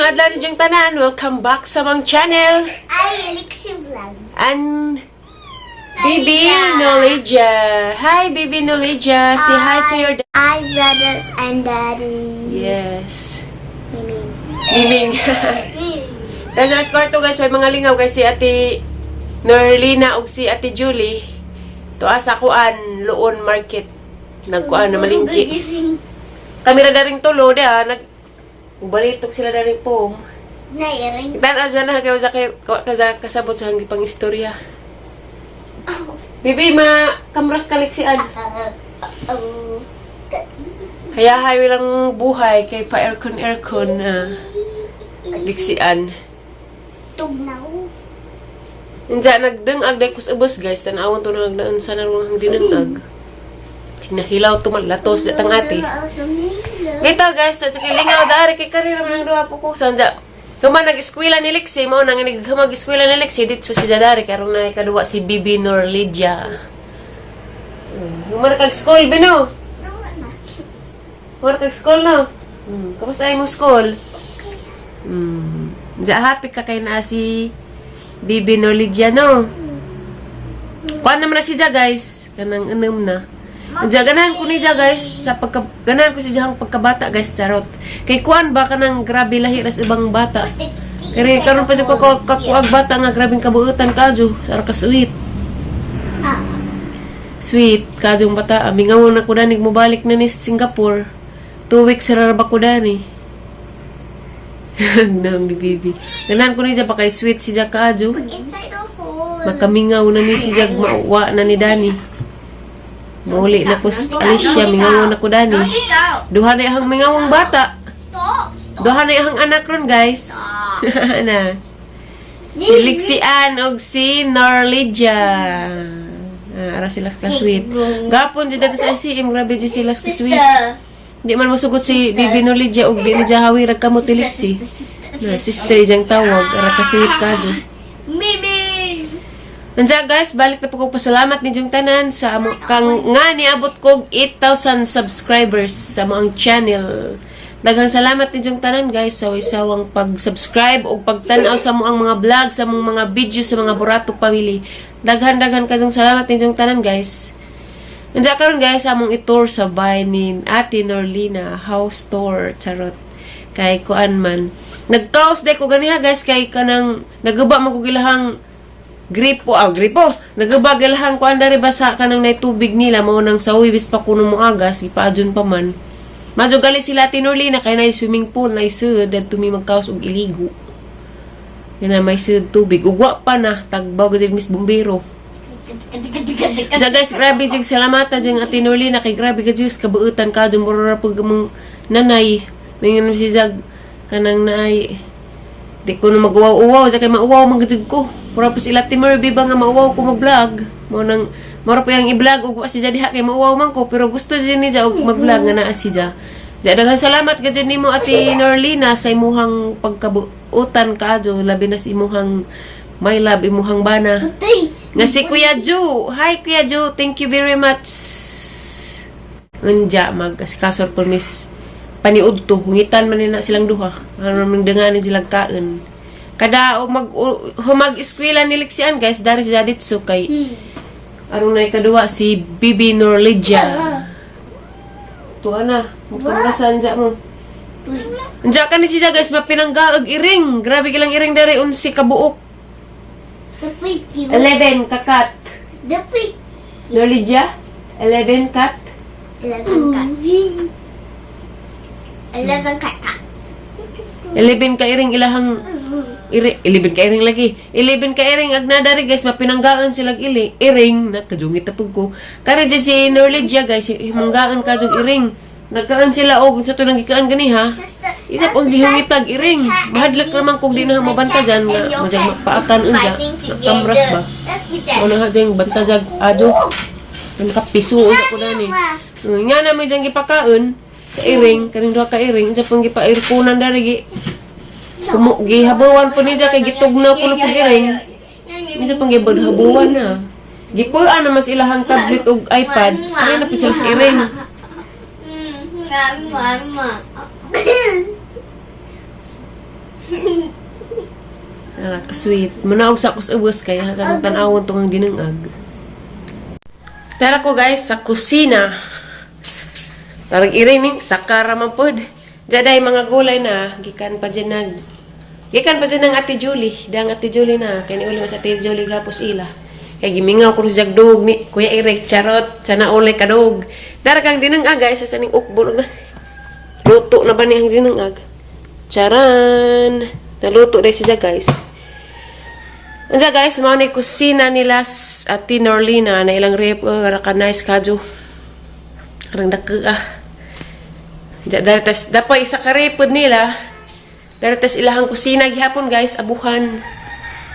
adlaw ninyong tanan. Welcome back sa mong channel. Ay, Alexi Vlog. And Bibi Nolija. Hi, Bibi Nolija. Say hi to your dad. Hi, brothers and daddy. Yes. Mimi. Miming. Kasi sa kwarto guys, may mga lingaw guys si Ate Norlina o si Ate Julie. Tuwa sa kuan, Luon Market. Nagkuan na malingki. Kamera daring tulo da, balitok sila daring pong. Nairing. Itan aja na kayo sa kasabot sa hangi pang istorya. Bibi, kamras kaliksian. Hayahay lang buhay kay pa aircon liksian. Tugnaw. Hindi, nagdengag day kus ubos guys. Tanawon to nagdaan sa narungang dinengag. Sinahilaw to malatos datang ati. Ito guys, sa lingaw dari kay karira man ang duha po ko. Sanja, kung nag-eskwela ni Lexi, mo nang mag-eskwela ni Lexi, dito si dadari, karong na ikaduwa si Bibi Norlija. Kung nag-school, Bino? Kung nag-school, no? Kamusta ay mo school? Diya, happy ka kay na si Bibi Norlija, no? Kuan naman na si Diya, guys. Kanang anam na. Diya, ganahan ko ni Diya, guys. Ganahan ko si Diya ang pagkabata, guys, charot. Kay kuan ba ka nang grabe lahi ras ibang bata? Kaya karon pa siya kakuag bata nga grabing kabuutan kadyo. Sara ka sweet. Sweet, kadyong bata. Amingawon na ko danig mo balik na ni Singapore. 2 weeks sarara ba ko dani. Nang ni Bibi. Ganahan ko ni Diya pa kay sweet si Diya kadyo. Inside of hole. Makamingaw na ni si Diya mauwa na ni Dani. Muli na ko Alicia, mingaw na ko Dani. Duha na ihang mingawang bata. Stop. Duha na ihang anak ron, guys. Na. Si Lixian og si Norlija. Ara sila ka sweet. Gapon di dito sa ICM, grabe di sila ka sweet. Di man masugot si Bibi Norlija og di na jahawi ra kamo ti Lixi. Sister jang tawag, ara ka sweet kado. Mimi. Nandiyan guys, balik na po kong pasalamat ninyong tanan sa kang nga niabot kong 8,000 subscribers sa mga channel. Daghang salamat ninyong tanan guys sa isawang pag-subscribe o pagtanaw sa mga vlog, sa mga video, sa mga Buratok Family. Daghan kayong salamat ninyong tanan guys. Nandiyan karon guys, among itour sa bahay ni Ate Norlina, house tour, charot. Kay kuan man. Nag-toast day ko ganiha guys, kay kanang nagaba man ko gilahang gripo. Nagabagalahan ko anda riba sa kanang nay tubig nila mo nang sa uwibis pa kuno mo agas ipaadyon pa man. Madyo gali sila Norlina kay nay swimming pool nay sud at tumi magkaos og iligo. Yana may sud tubig ugwa pa na tagbaw gid Miss Bumbero. Ja guys, grabe jig salamata jing Ate Norlina kay grabe ka jis kabuutan ka jung murara pug mong nanay. Mingon si Jag kanang nay di ko na mag-uwaw-uwaw kay mauwaw man gid ko. Pura pa sila Timurby ba nga mauwaw ko mag-vlog. Mora pa yang i-vlog ug wa si Diya diha kay mauwaw man ko pero gusto din ni Diya og mag-vlog nga naa si Diya. Daghang salamat gid nimo Ate Norlina sa imuhang pagkabuutan kadyo labi na sa imuhang my love imuhang bana. Nga si Kuya Ju. Hi Kuya Ju, thank you very much. Unja mag-kasor ko Miss paniud to, hungitan man nila silang duha. Ano nang denganin silang kaon. Kada humag-eskwela ni Lixian guys, dari si Jaditsu kay arong na ikaduwa si Bibi Norlija. Tuwa na, magpagkasan dyan mo. Diyan ka ni siya guys, mapinanggaag iring. Grabe kilang iring dari, 11 kabuok. 11 kakat. Norlija? 11 kat? 11 kat. 11 ka iring ilahang 11 ka iring lagi. 11 ka iring agnadari guys, mapinanggaan sila iring na kajungit tapog ko. Kaya dyan si Norlija guys, himanggaan kajung iring. Nagkaan sila og sa tunang gikaan gani ha. Isa pong gihungitag iring. Mahadlak naman kung di na mabanta dyan nga madyang paatan unja. Nakamras ba? O na dyan bantajag adyo. Nakapiso sa ko na ni. Nga namin dyan gipakaon sa iring, kaning duha ka iring, sa pang gipairkunan dari gihabuan po niya kay gitugnaw po pug iring. Sa pang gibaghabuan na. Gipuan na mas ilahang tablet ug iPad, kaya na pa sila sa iring. Ara ka-sweet. Manaog sa kus-ubos kaya sa tanawon tong ginangag. Tara ko guys sa kusina. Tarag irining sakara man pod. Jaday mga gulay na gikan pa dyan ng Ate Julie. Dang Ate Julie na kay ni uli mas Ate Julie gapos ila. Kay gimingaw ko sa jagdog ni Kuya Eric charot sana ulay kadog. Tara kang dinangag guys sa saning ukbo na. Luto na ba niyang dinangag? Charan! Naluto na siya guys. Andiyan guys, mga na kusina nila at Tinorlina na ilang rep, raka nice kadyo. Karang daka daritas, dapat isa ka repod nila. Daritas ilahang kusina, gihapon guys, abuhan.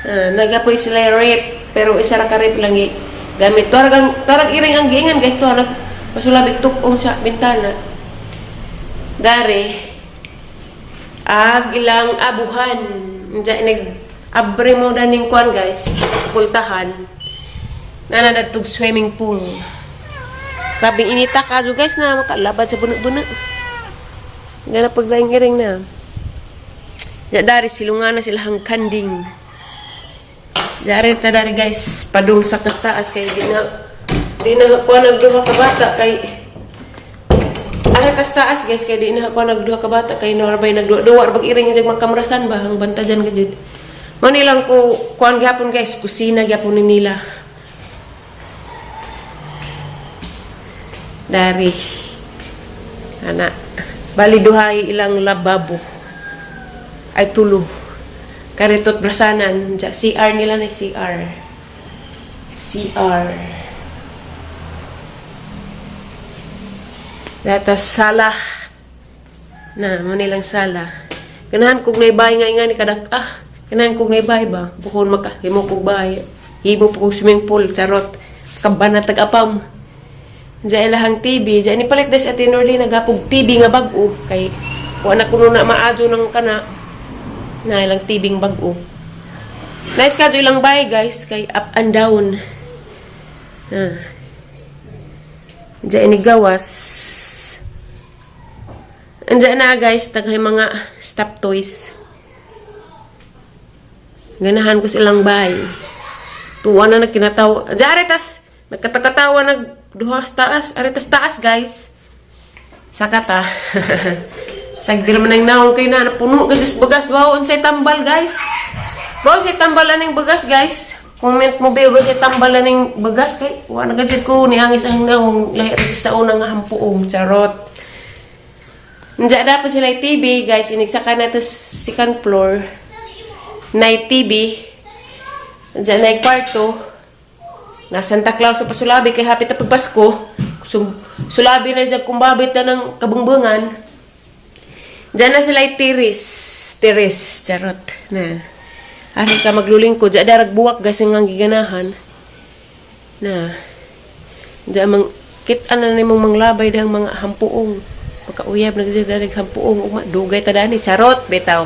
Nagapoy sila rep, pero isa ra ka rep lang gamit. Tarag iring ang giingan guys, to hanap pasulab itukong sa bintana. Dari, ilang abuhan. Andiyan, abre mo na ning kuan guys, pultahan. Nananadtog swimming pool. Grabing inita kaso guys na makalabad sa bunot-bunot. Hindi na paglaing-iring na. Dari silungan na sila hang kanding. Dari ta dari guys, padung sa kastaas kay di na kuan nagduha ka bata kay ara kastaas guys kay di na kuan nagduha ka bata kay norbay nagduwa bag iring jag magkamrasan ba hang bantajan ka jud. Manilang ko, kuhan gyapon guys, kusina gyapon ni nila. Dari. Ana. Bali duhay ilang lababo. Ay tulo. Karitot brasanan. CR nila na CR. CR. Datas sala. Na, manilang sala. Ganahan kog naibay nga ni kadak, kanahan kog naibay ba? Bukon himo kog bay. Himo po kog swimming pool, charot. Kabana tag-apam. Diyan lahang TV. Diyan ni palit des Ate Norlina nagapog TV nga bag-o. Kay, kung anak ko na maadyo ng kana, na ilang TV nga bag-o. Nice ka ilang bay guys. Kay up and down. Diyan ni gawas. Andiyan na guys, tagay mga stop toys. Ganahan ko silang bay. Tuwa na nagkinatawa. Diyan aretas, nagkatakatawa nagduha sa taas. Aretas taas guys. Sakata. Sagdi naman ang naong kayo na napuno kasi bagas. Wow, unsay tambal guys. Wow, unsay tambal aning bagas guys. Comment mo ba unsay tambal aning bagas kay wala gajud ko ni angis ang naong lahi sa unang hampuong charot. Nandiyan dapat sila TV, guys. Inigsaka na ito second floor. Night TV. Nandiyan na yung kwarto. Na Santa Claus sa pasulabi. Kaya hapit na pagpasko. Sulabi na siya kumbabit na ng kabungbungan. Diyan na sila yung tiris. Charot. Na. Ari ka magluling ko. Diyan darag buwak, guys. Yung giganahan. Na. Diyan mang kit-an na mong manglabay ng mga hampuong. Pagka-uyab, nagdadarig hampuong, dugay ta dani, charot, bitaw.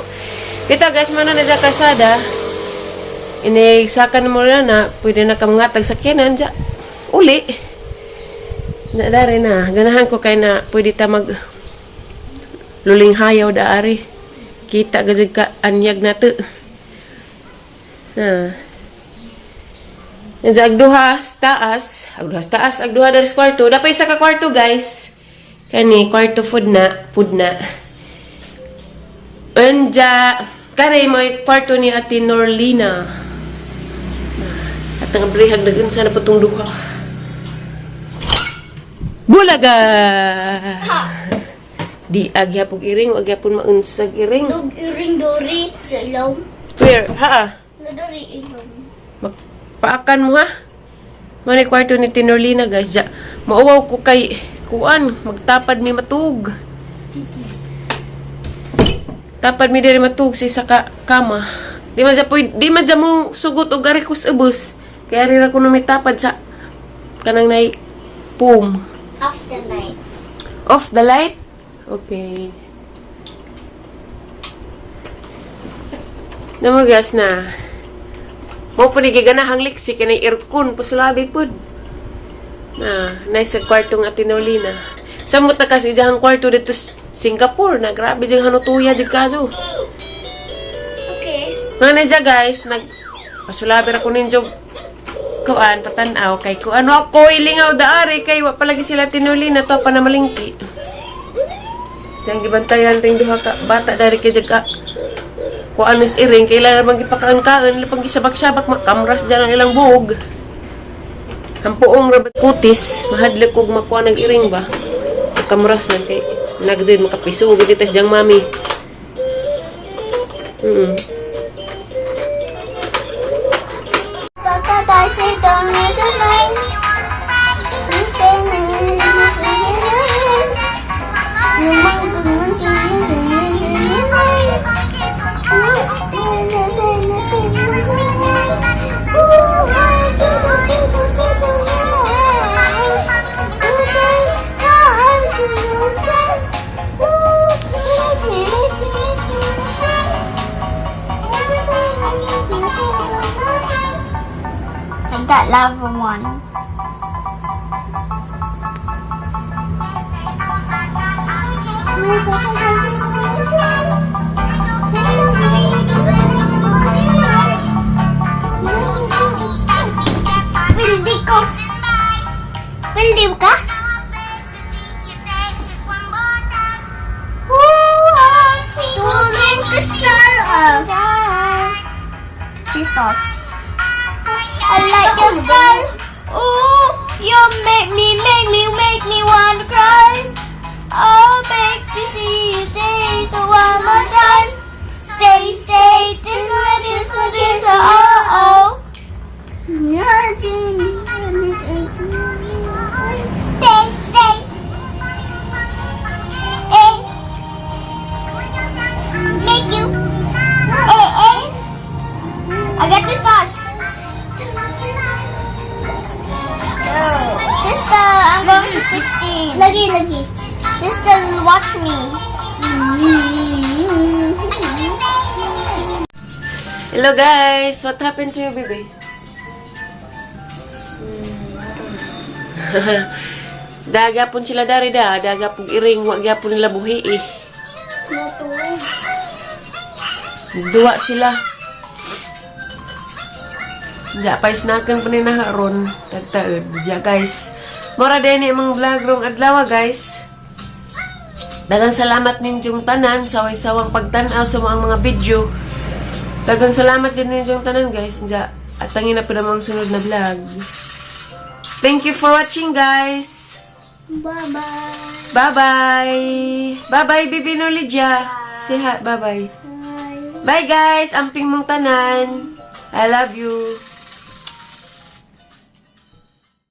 Bitaw guys, mana na sa karsada, inigsakan mo na, pwede na ka mga tagsakyanan, dya, uli. Nadari na, ganahan ko kay na, pwede ta mag luling hayaw daari. Kita gajag ka, anyag na to. Agduha taas, agduha dari sa kwarto. Dapat isa ka kwarto guys. Kani, kwarto food na. Anja, kare may kwarto ni Ate Norlina. At ang abrihag nagunsa na patong duha. Bulaga! Di agyapog iring, agyapon maunsag iring. Dog iring dori sa ilaw. Where? Ha? Dori ilaw. Magpaakan mo ha? Manay kwarto ni Ate Norlina guys. Mauwaw ko kay kuan, magtapad mi matug. Tapad mi diri matug sa kama. Di man dyan mo sugot o gari kus ubos. Kaya rin ako numitapad sa kanang nay pum. Off the light. Off the light? Okay. Namagas na. Mo po giganahang liksi kanay aircon pasulabi pod. Nice kwarto ng Ate Norlina. Samot na kasi dyan kwarto dito Singapore na. Grabe dyan hanutuya dyan kaso. Mga na siya guys, pasulabir ako ninyo kuan, patanaw, kay kuan ako, ilingaw daari, kay wa palagi sila tinuli na to, panamalingki. Diyan gibantayan ting duha ka bata dari kay jaga kuan is iring, kailangan naman gipakaon-kaon, lapang gisabak-sabak, makamras dyan ang ilang buhog. Ang puong rabat kutis, mahadlik kog makuha ng iring ba? Makamras na kay nagdid makapisugod itas diyang mami. I got level 1. Wildy ko. Wildy ka? Tulong ka, Star. Sisters. I like your style. Ooh, you make me want to cry. I'll beg to see you taste one more time. Say, this one, oh. Nothing. Say, make you. I got this stars. Sister, I'm going to 16. Lagi. Sister, watch me. Hello guys, what happened to you, baby? Dagapon sila dari dagapon iring, wag gyapon nila buhi eh. Dua sila. Diya, paisnakan pa ni naharon. Tagtaod. Diya, guys. Mora din yung mga vlog rong adlaw, guys. Dagang salamat ninyong tanan sa waysawang pagtanaw sa mga video. Dagang salamat din ninyong tanan, guys. Diya, at tangin na pa namang sunod na vlog. Thank you for watching, guys. Bye-bye. Bye-bye. Bye-bye, Bibi no Lydia. Say hi. Bye-bye. Bye, guys. Amping mong tanan. I love you.